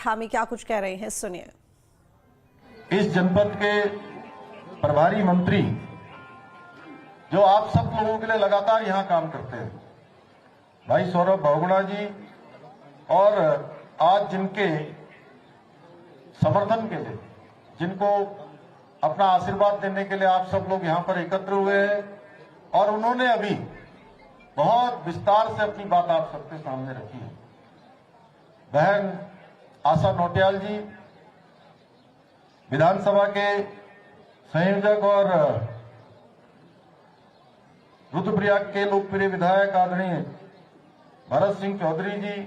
हामी क्या कुछ कह रहे हैं, सुनिए। इस जनपद के प्रभारी मंत्री जो आप सब लोगों के लिए लगातार यहां काम करते हैं, भाई सौरभ बहुगुणा जी, और आज जिनके समर्थन के लिए, जिनको अपना आशीर्वाद देने के लिए आप सब लोग यहां पर एकत्र हुए हैं, और उन्होंने अभी बहुत विस्तार से अपनी बात आप सबके सामने रखी है। बहन आशा नौटियाल जी, विधानसभा के संयोजक और रुद्रप्रयाग के लोकप्रिय विधायक आदरणीय भरत सिंह चौधरी जी,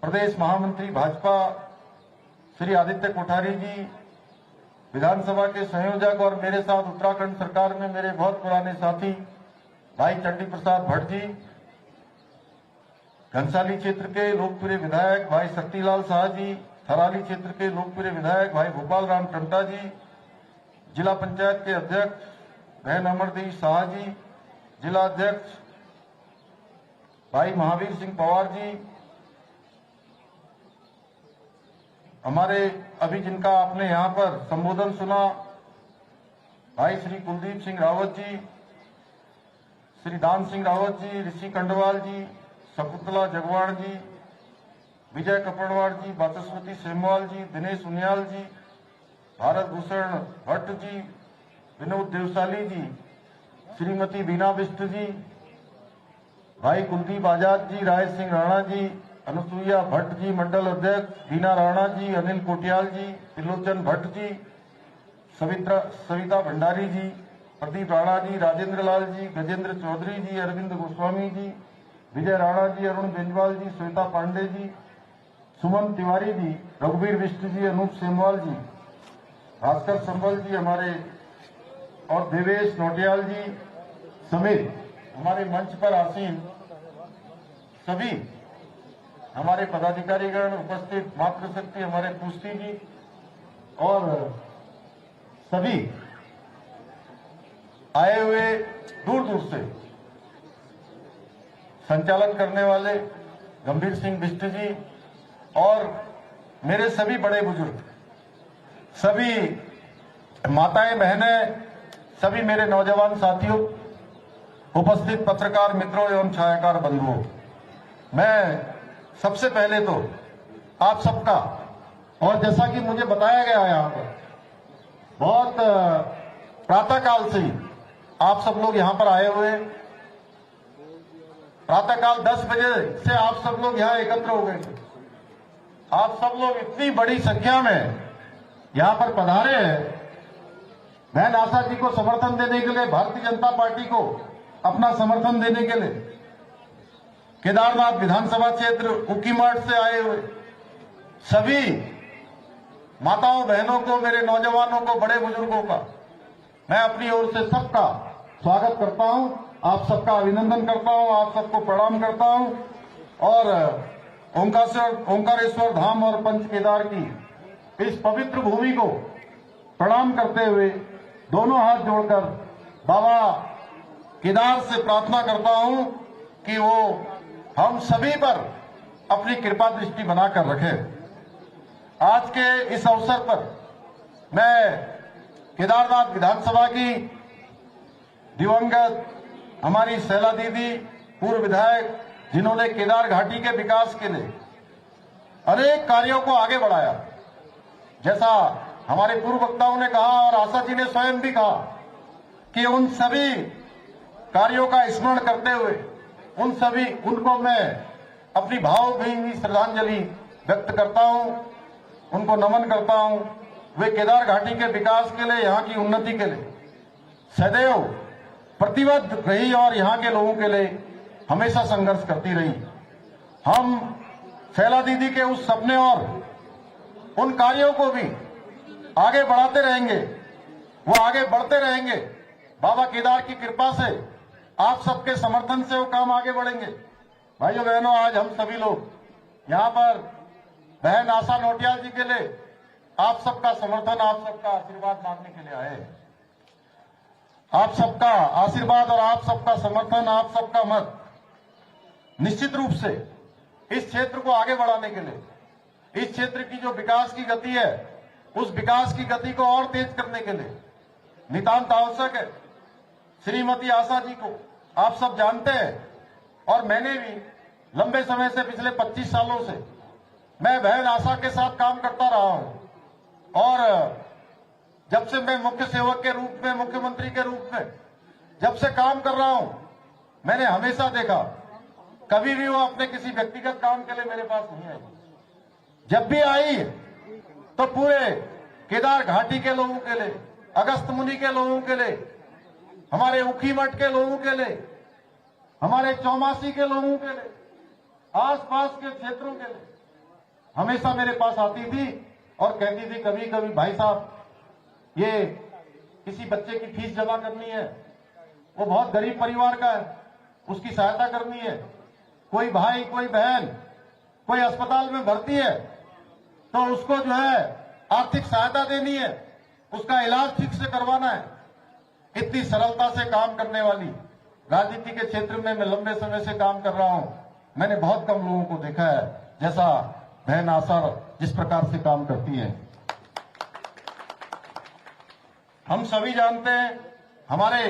प्रदेश महामंत्री भाजपा श्री आदित्य कोठारी जी, विधानसभा के संयोजक और मेरे साथ उत्तराखंड सरकार में मेरे बहुत पुराने साथी भाई चंडी प्रसाद भट्ट जी, घनसाली क्षेत्र के लोकप्रिय विधायक भाई शक्तिलाल शाह जी, थराली क्षेत्र के लोकप्रिय विधायक भाई भोपाल राम टंटा जी, जिला पंचायत के अध्यक्ष बहन अमरदेवी शाह जी, जिला अध्यक्ष भाई महावीर सिंह पवार जी, हमारे अभी जिनका आपने यहां पर संबोधन सुना भाई श्री कुलदीप सिंह रावत जी, श्री दान सिंह रावत जी, ऋषि कंडवाल जी, शकुंतला जगवाड़ जी, विजय कपड़वाड़ जी, वाचस्पति सेमवाल जी, दिनेश उनियाल जी, भारत भूषण भट्ट जी, विनोद देवसाली जी, श्रीमती बीना बिष्ट जी, भाई कुलदीप आजाद जी, राय सिंह राणा जी, अनुसुईया भट्ट जी, मंडल अध्यक्ष बीना राणा जी, अनिल कोटियाल जी, त्रिलोचन भट्ट जी, सविता भंडारी जी, प्रदीप राणा जी, राजेंद्र लाल जी, गजेंद्र चौधरी जी, अरविंद गोस्वामी जी, विजय राणा जी, अरुण बेंजवाल जी, श्वेता पांडे जी, सुमन तिवारी जी, रघुवीर बिष्ट जी, अनूप सेमवाल जी, भास्कर संबल जी हमारे, और देवेश नौटियाल जी समेत हमारे मंच पर आसीन सभी हमारे पदाधिकारीगण उपस्थित, मातृशक्ति हमारे पुष्टि जी और सभी आए हुए दूर दूर से, संचालन करने वाले गंभीर सिंह बिष्ट जी और मेरे सभी बड़े बुजुर्ग, सभी माताएं बहनें, सभी मेरे नौजवान साथियों, उपस्थित पत्रकार मित्रों एवं छायाकार बंधुओं, मैं सबसे पहले तो आप सबका, और जैसा कि मुझे बताया गया है यहाँ पर, बहुत प्रातःकाल से ही आप सब लोग यहाँ पर आए हुए, प्रातःकाल 10 बजे से आप सब लोग यहाँ एकत्र हो गए थे। आप सब लोग इतनी बड़ी संख्या में यहाँ पर पधारे हैं, बहन आशा जी को समर्थन देने के लिए, भारतीय जनता पार्टी को अपना समर्थन देने के लिए, केदारनाथ विधानसभा क्षेत्र उकीमार्ट से आए हुए सभी माताओं बहनों को, मेरे नौजवानों को, बड़े बुजुर्गों का मैं अपनी ओर से सबका स्वागत करता हूं, आप सबका अभिनंदन करता हूं, आप सबको प्रणाम करता हूं, और ओंकारेश्वर धाम और पंच केदार की इस पवित्र भूमि को प्रणाम करते हुए दोनों हाथ जोड़कर बाबा केदार से प्रार्थना करता हूं कि वो हम सभी पर अपनी कृपा दृष्टि बनाकर रखे। आज के इस अवसर पर मैं केदारनाथ विधानसभा की दिवंगत हमारी शैला दीदी, पूर्व विधायक, जिन्होंने केदार घाटी के विकास के लिए अनेक कार्यों को आगे बढ़ाया, जैसा हमारे पूर्व वक्ताओं ने कहा और आशा जी ने स्वयं भी कहा कि उन सभी कार्यों का स्मरण करते हुए उनको मैं अपनी भावभीनी श्रद्धांजलि व्यक्त करता हूं, उनको नमन करता हूं। वे केदार घाटी के विकास के लिए, यहाँ की उन्नति के लिए सदैव प्रतिबद्ध रही और यहाँ के लोगों के लिए हमेशा संघर्ष करती रही। हम शैला दीदी के उस सपने और उन कार्यों को भी आगे बढ़ाते रहेंगे, वो आगे बढ़ते रहेंगे। बाबा केदार की कृपा से, आप सबके समर्थन से वो काम आगे बढ़ेंगे। भाइयों बहनों, आज हम सभी लोग यहाँ पर बहन आशा नौटियाल जी के लिए आप सबका समर्थन, आप सबका आशीर्वाद मांगने के लिए आए हैं। आप सबका आशीर्वाद और आप सबका समर्थन, आप सबका मत निश्चित रूप से इस क्षेत्र को आगे बढ़ाने के लिए, इस क्षेत्र की जो विकास की गति है, उस विकास की गति को और तेज करने के लिए नितांत आवश्यक है। श्रीमती आशा जी को आप सब जानते हैं, और मैंने भी लंबे समय से, पिछले 25 सालों से मैं बहन आशा के साथ काम करता रहा हूं। और जब से मैं मुख्य सेवक के रूप में, मुख्यमंत्री के रूप में जब से काम कर रहा हूं, मैंने हमेशा देखा कभी भी वो अपने किसी व्यक्तिगत काम के लिए मेरे पास नहीं आई। जब भी आई तो पूरे केदार घाटी के लोगों के लिए, अगस्त मुनि के लोगों के लिए, हमारे उखी मठ के लोगों के लिए, हमारे चौमासी के लोगों के लिए, आसपास के क्षेत्रों के लिए हमेशा मेरे पास आती थी और कहती थी, कभी कभी भाई साहब, ये किसी बच्चे की फीस जमा करनी है, वो बहुत गरीब परिवार का है, उसकी सहायता करनी है, कोई भाई कोई बहन कोई अस्पताल में भर्ती है तो उसको जो है आर्थिक सहायता देनी है, उसका इलाज ठीक से करवाना है। इतनी सरलता से काम करने वाली, राजनीति के क्षेत्र में मैं लंबे समय से काम कर रहा हूं, मैंने बहुत कम लोगों को देखा है जैसा बहन आशा जिस प्रकार से काम करती है। हम सभी जानते हैं हमारे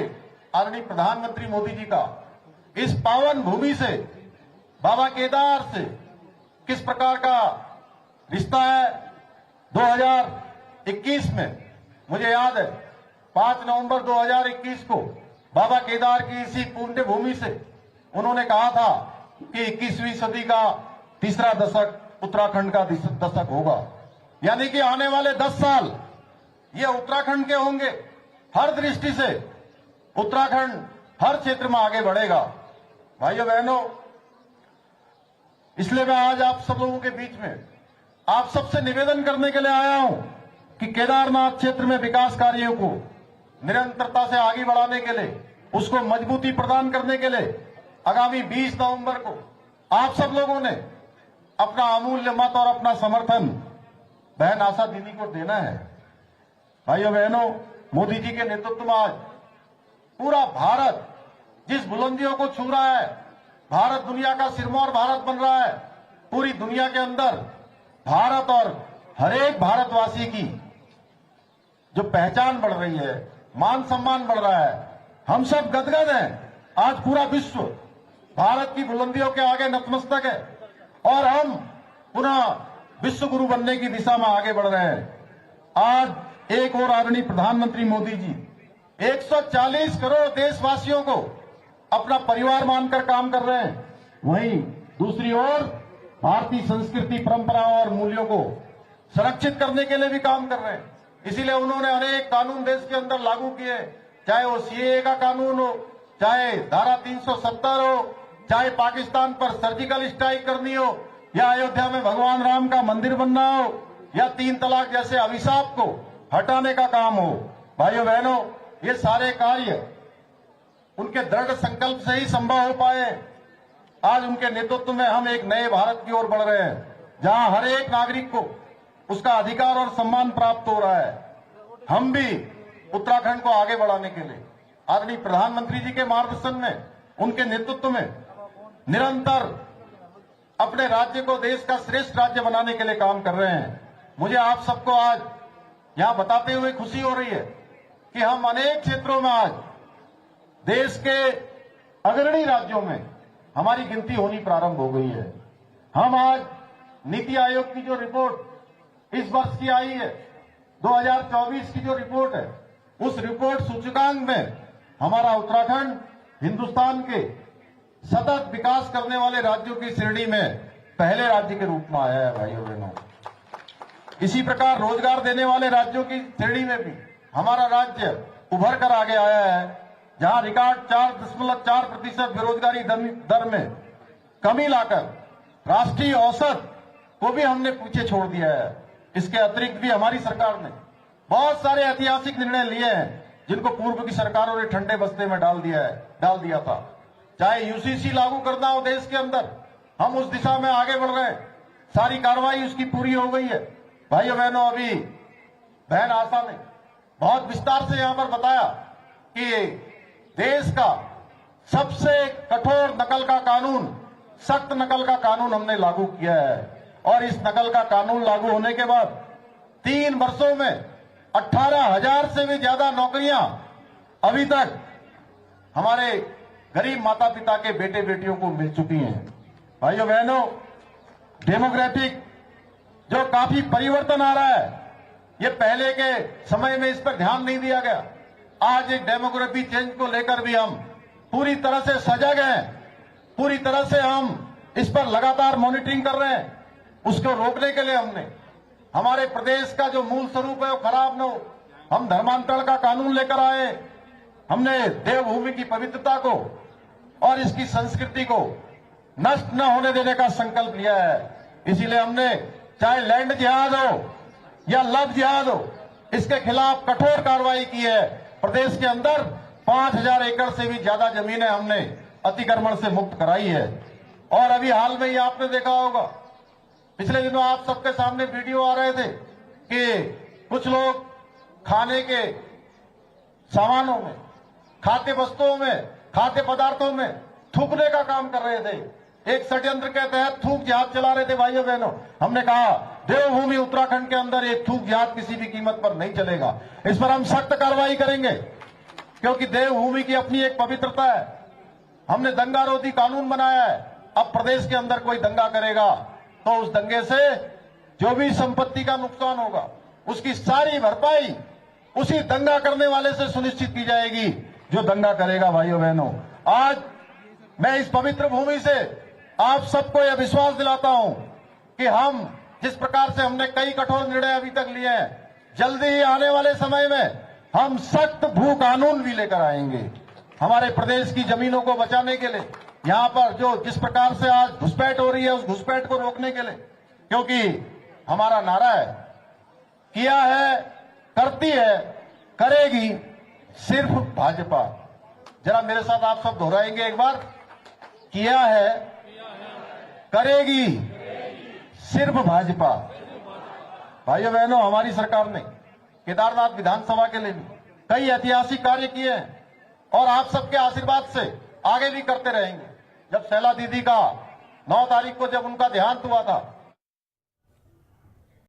आदरणीय प्रधानमंत्री मोदी जी का इस पावन भूमि से, बाबा केदार से किस प्रकार का रिश्ता है। 2021 में मुझे याद है 5 नवंबर 2021 को बाबा केदार की इसी पुण्य भूमि से उन्होंने कहा था कि 21वीं सदी का तीसरा दशक उत्तराखंड का दशक होगा, यानी कि आने वाले 10 साल ये उत्तराखंड के होंगे। हर दृष्टि से उत्तराखंड हर क्षेत्र में आगे बढ़ेगा। भाइयों बहनों, इसलिए मैं आज आप सब लोगों के बीच में आप सबसे निवेदन करने के लिए आया हूं कि केदारनाथ क्षेत्र में विकास कार्यों को निरंतरता से आगे बढ़ाने के लिए, उसको मजबूती प्रदान करने के लिए आगामी 20 नवंबर को आप सब लोगों ने अपना अमूल्य मत और अपना समर्थन बहन आशा दीदी को देना है। भाइयों बहनों, मोदी जी के नेतृत्व में आज पूरा भारत जिस बुलंदियों को छू रहा है, भारत दुनिया का सिरमौर भारत बन रहा है। पूरी दुनिया के अंदर भारत और हरेक भारतवासी की जो पहचान बढ़ रही है, मान सम्मान बढ़ रहा है, हम सब गदगद हैं। आज पूरा विश्व भारत की बुलंदियों के आगे नतमस्तक है और हम पुनः विश्व गुरु बनने की दिशा में आगे बढ़ रहे हैं। आज एक और आदरणीय प्रधानमंत्री मोदी जी 140 करोड़ देशवासियों को अपना परिवार मानकर काम कर रहे हैं, वहीं दूसरी ओर भारतीय संस्कृति, परंपराओं और मूल्यों को संरक्षित करने के लिए भी काम कर रहे हैं। इसीलिए उन्होंने अनेक कानून देश के अंदर लागू किए, चाहे वो सीएए का कानून हो, चाहे धारा 370 हो, चाहे पाकिस्तान पर सर्जिकल स्ट्राइक करनी हो, या अयोध्या में भगवान राम का मंदिर बनना हो, या 3 तलाक जैसे अभिशाप को हटाने का काम हो। भाइयों बहनों, ये सारे कार्य उनके दृढ़ संकल्प से ही संभव हो पाए। आज उनके नेतृत्व में हम एक नए भारत की ओर बढ़ रहे हैं, जहां हर एक नागरिक को उसका अधिकार और सम्मान प्राप्त हो रहा है। हम भी उत्तराखंड को आगे बढ़ाने के लिए आदरणीय प्रधानमंत्री जी के मार्गदर्शन में, उनके नेतृत्व में निरंतर अपने राज्य को देश का श्रेष्ठ राज्य बनाने के लिए काम कर रहे हैं। मुझे आप सबको आज यहां बताते हुए खुशी हो रही है कि हम अनेक क्षेत्रों में आज देश के अग्रणी राज्यों में हमारी गिनती होनी प्रारंभ हो गई है। हम आज नीति आयोग की जो रिपोर्ट इस वर्ष की आई है, 2024 की जो रिपोर्ट है, उस रिपोर्ट सूचकांक में हमारा उत्तराखंड हिंदुस्तान के सतत विकास करने वाले राज्यों की श्रेणी में पहले राज्य के रूप में आया है। भाइयों बहनों, इसी प्रकार रोजगार देने वाले राज्यों की श्रेणी में भी हमारा राज्य उभर कर आगे आया है, जहां रिकॉर्ड 4.4% बेरोजगारी दर में कमी लाकर राष्ट्रीय औसत को भी हमने पीछे छोड़ दिया है। इसके अतिरिक्त भी हमारी सरकार ने बहुत सारे ऐतिहासिक निर्णय लिए हैं, जिनको पूर्व की सरकारों ने ठंडे बस्ते में डाल दिया था। चाहे यूसीसी लागू करना हो देश के अंदर, हम उस दिशा में आगे बढ़ रहे हैं। सारी कार्रवाई उसकी पूरी हो गई है। भाइयों बहनों, अभी बहन आशा ने बहुत विस्तार से यहां पर बताया कि देश का सबसे कठोर नकल का कानून, सख्त नकल का कानून हमने लागू किया है और इस नकल का कानून लागू होने के बाद 3 वर्षों में 18,000 से भी ज्यादा नौकरियां अभी तक हमारे गरीब माता पिता के बेटे बेटियों को मिल चुकी हैं। भाइयों बहनों, डेमोग्राफिक जो काफी परिवर्तन आ रहा है, ये पहले के समय में इस पर ध्यान नहीं दिया गया। आज एक डेमोग्राफी चेंज को लेकर भी हम पूरी तरह से सजग हैं, पूरी तरह से हम इस पर लगातार मॉनिटरिंग कर रहे हैं। उसको रोकने के लिए हमने हमारे प्रदेश का जो मूल स्वरूप है वो खराब न हो, हम धर्मांतरण का कानून लेकर आए। हमने देवभूमि की पवित्रता को और इसकी संस्कृति को नष्ट न होने देने का संकल्प लिया है। इसीलिए हमने चाहे लैंड जिहाद हो या लव जिहाद हो, इसके खिलाफ कठोर कार्रवाई की है। प्रदेश के अंदर 5,000 एकड़ से भी ज्यादा जमीनें हमने अतिक्रमण से मुक्त कराई है। और अभी हाल में ही आपने देखा होगा, पिछले दिनों आप सबके सामने वीडियो आ रहे थे कि कुछ लोग खाने के सामानों में, खाद्य वस्तुओं में, खाद्य पदार्थों में थूकने का काम कर रहे थे। एक षड्यंत्र के तहत थूक जिहाद चला रहे थे। भाइयों बहनों, हमने कहा देवभूमि उत्तराखंड के अंदर ये थूक जिहाद किसी भी कीमत पर नहीं चलेगा। इस पर हम सख्त कार्रवाई करेंगे, क्योंकि देवभूमि की अपनी एक पवित्रता है। हमने दंगारोधी कानून बनाया है। अब प्रदेश के अंदर कोई दंगा करेगा तो उस दंगे से जो भी संपत्ति का नुकसान होगा, उसकी सारी भरपाई उसी दंगा करने वाले से सुनिश्चित की जाएगी जो दंगा करेगा। भाइयों बहनों, आज मैं इस पवित्र भूमि से आप सबको यह विश्वास दिलाता हूं कि हम जिस प्रकार से हमने कई कठोर निर्णय अभी तक लिए हैं, जल्दी ही आने वाले समय में हम सख्त भू कानून भी लेकर आएंगे हमारे प्रदेश की जमीनों को बचाने के लिए। यहां पर जो जिस प्रकार से आज घुसपैठ हो रही है, उस घुसपैठ को रोकने के लिए, क्योंकि हमारा नारा है, किया है, करती है, करेगी सिर्फ भाजपा। जरा मेरे साथ आप सब दोहराएंगे एक बार, किया है, करेगी सिर्फ भाजपा। भाइयों बहनों, हमारी सरकार ने केदारनाथ विधानसभा के लिए कई ऐतिहासिक कार्य किए हैं और आप सबके आशीर्वाद से आगे भी करते रहेंगे। जब शैला दीदी का 9 तारीख को जब उनका देहांत हुआ था,